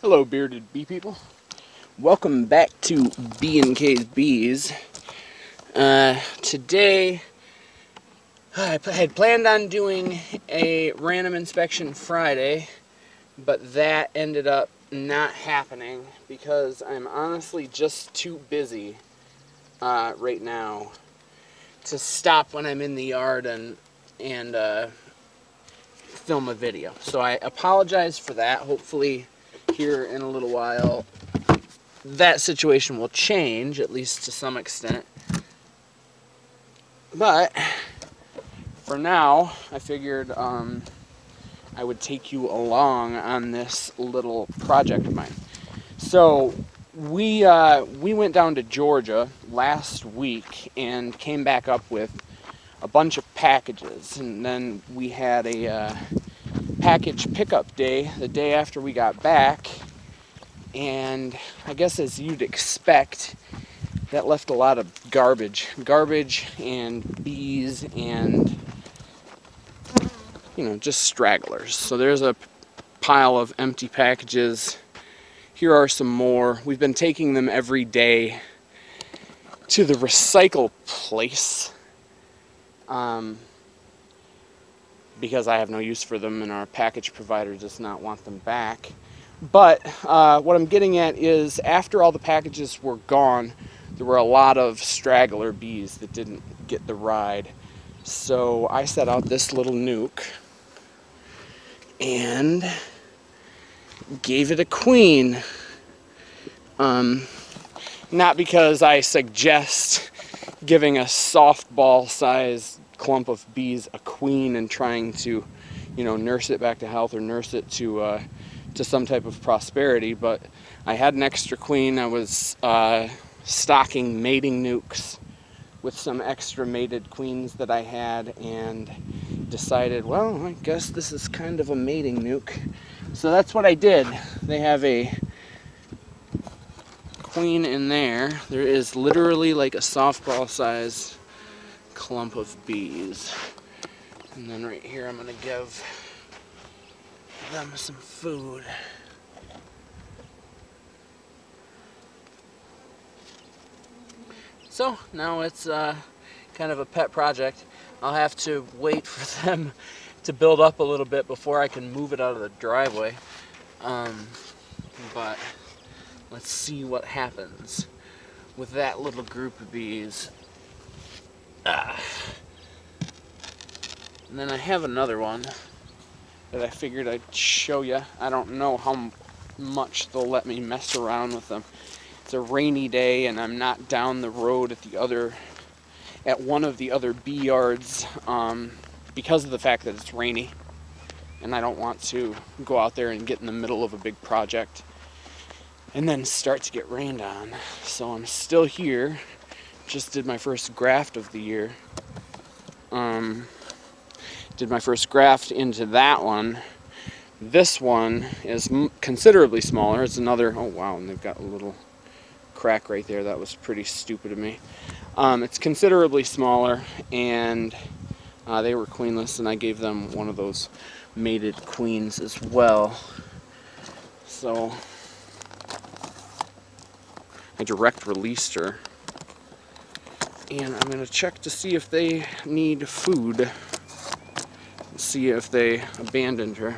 Hello, bearded bee people. Welcome back to B&K's Bees. Today, I had planned on doing a random inspection Friday, but that ended up not happening because I'm honestly just too busy right now to stop when I'm in the yard and film a video. So I apologize for that. Hopefully here in a little while that situation will change, at least to some extent. But for now, I figured I would take you along on this little project of mine. So we went down to Georgia last week and came back up with a bunch of packages, and then we had a package pickup day the day after we got back, and I guess as you'd expect, that left a lot of garbage and bees and, you know, just stragglers. So there's a pile of empty packages. Here are some more. We've been taking them every day to the recycle place because I have no use for them and our package provider does not want them back. But what I'm getting at is, after all the packages were gone, there were a lot of straggler bees that didn't get the ride. So I set out this little nuke and gave it a queen. Not because I suggest giving a softball-sized clump of bees a queen and trying to, you know, nurse it back to health or nurse it to some type of prosperity, but I had an extra queen. I was stocking mating nukes with some extra mated queens that I had, and decided, well, I guess this is kind of a mating nuke. So that's what I did. They have a queen in there. There is literally like a softball size clump of bees. And then right here I'm going to give them some food. So now it's kind of a pet project. I'll have to wait for them to build up a little bit before I can move it out of the driveway. But let's see what happens with that little group of bees. And then I have another one that I figured I'd show you. I don't know how much they'll let me mess around with them. It's a rainy day and I'm not down the road at one of the other bee yards because of the fact that it's rainy, and I don't want to go out there and get in the middle of a big project and then start to get rained on. So I'm still here. Just did my first graft of the year. Did my first graft into that one. This one is considerably smaller. It's another, oh wow, and they've got a little crack right there. That was pretty stupid of me. It's considerably smaller, and they were queenless, and I gave them one of those mated queens as well. So I direct released her, and I'm going to check to see if they need food, see if they abandoned her.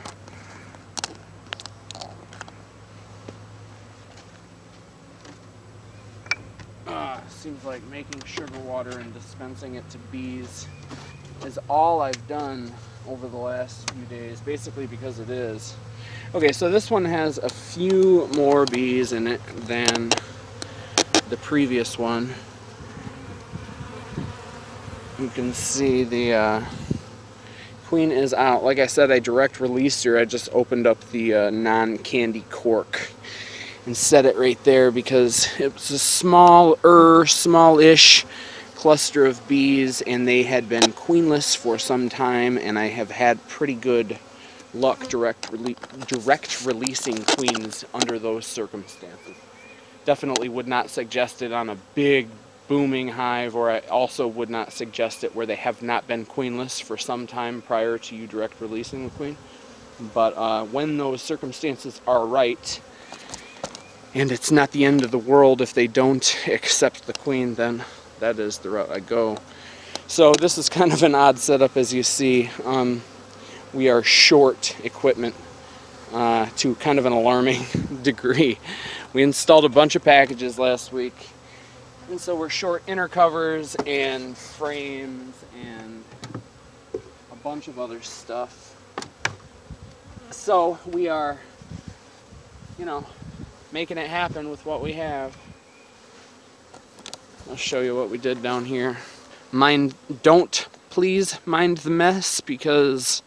Seems like making sugar water and dispensing it to bees is all I've done over the last few days, basically because it is. Okay, so this one has a few more bees in it than the previous one. You can see the queen is out. Like I said, I direct released her. I just opened up the non-candy cork and set it right there because it's a smallish cluster of bees, and they had been queenless for some time, and I have had pretty good luck direct releasing queens under those circumstances. Definitely would not suggest it on a big booming hive, or I also would not suggest it where they have not been queenless for some time prior to you direct releasing the queen. But when those circumstances are right, And it's not the end of the world if they don't accept the queen, then that is the route I go. So this is kind of an odd setup, as you see. We are short equipment to kind of an alarming degree. We installed a bunch of packages last week, and so we're short inner covers and frames and a bunch of other stuff. So we are, you know, making it happen with what we have. I'll show you what we did down here. Please mind the mess, because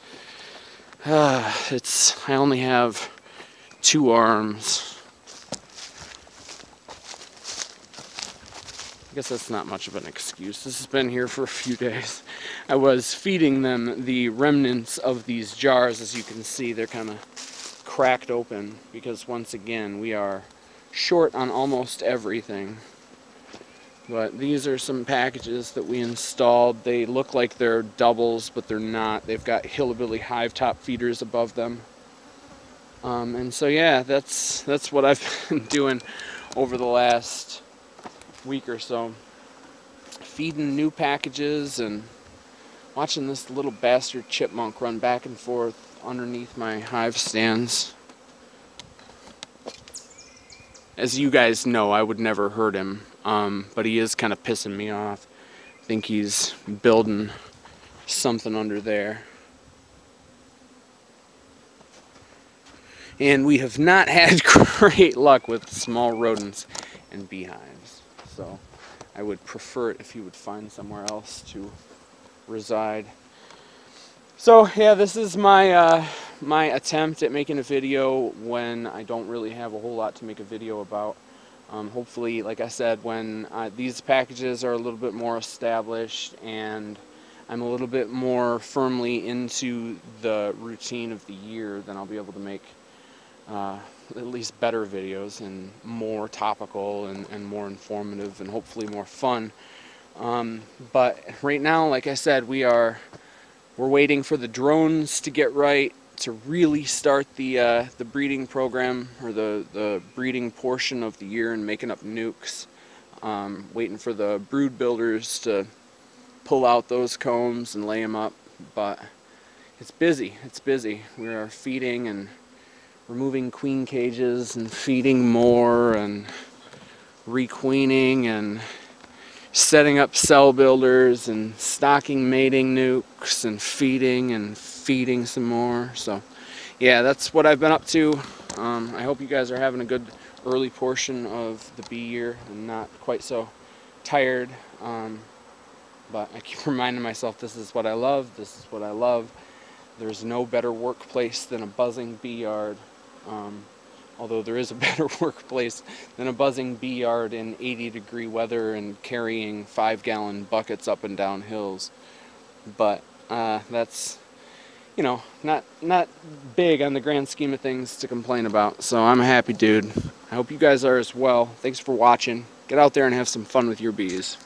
I only have 2 arms. I guess that's not much of an excuse. This has been here for a few days. I was feeding them the remnants of these jars. As you can see, they're kind of cracked open because, once again, we are short on almost everything. But these are some packages that we installed. They look like they're doubles, but they're not. They've got hillbilly hive top feeders above them. And so yeah, that's what I've been doing over the last week or so. Feeding new packages and watching this little bastard chipmunk run back and forth underneath my hive stands. As you guys know, I would never hurt him, but he is kind of pissing me off. I think he's building something under there. And we have not had great luck with small rodents and beehives, so I would prefer it if he would find somewhere else to reside. So yeah, this is my my attempt at making a video when I don't really have a whole lot to make a video about. Hopefully, like I said, when these packages are a little bit more established and I'm a little bit more firmly into the routine of the year, then I'll be able to make at least better videos and more topical and more informative and hopefully more fun. But right now, like I said, we're waiting for the drones to get right to really start the breeding program, or the breeding portion of the year, and making up nukes. Waiting for the brood builders to pull out those combs and lay them up. But it's busy. It's busy. We are feeding and removing queen cages and feeding more and requeening and setting up cell builders and stocking mating nukes and feeding some more. So yeah, that's what I've been up to. I hope you guys are having a good early portion of the bee year and not quite so tired. But I keep reminding myself, this is what I love, this is what I love. There's no better workplace than a buzzing bee yard. Although there is a better workplace than a buzzing bee yard in 80-degree weather and carrying 5-gallon buckets up and down hills. But that's, you know, not big on the grand scheme of things to complain about. So I'm a happy dude. I hope you guys are as well. Thanks for watching. Get out there and have some fun with your bees.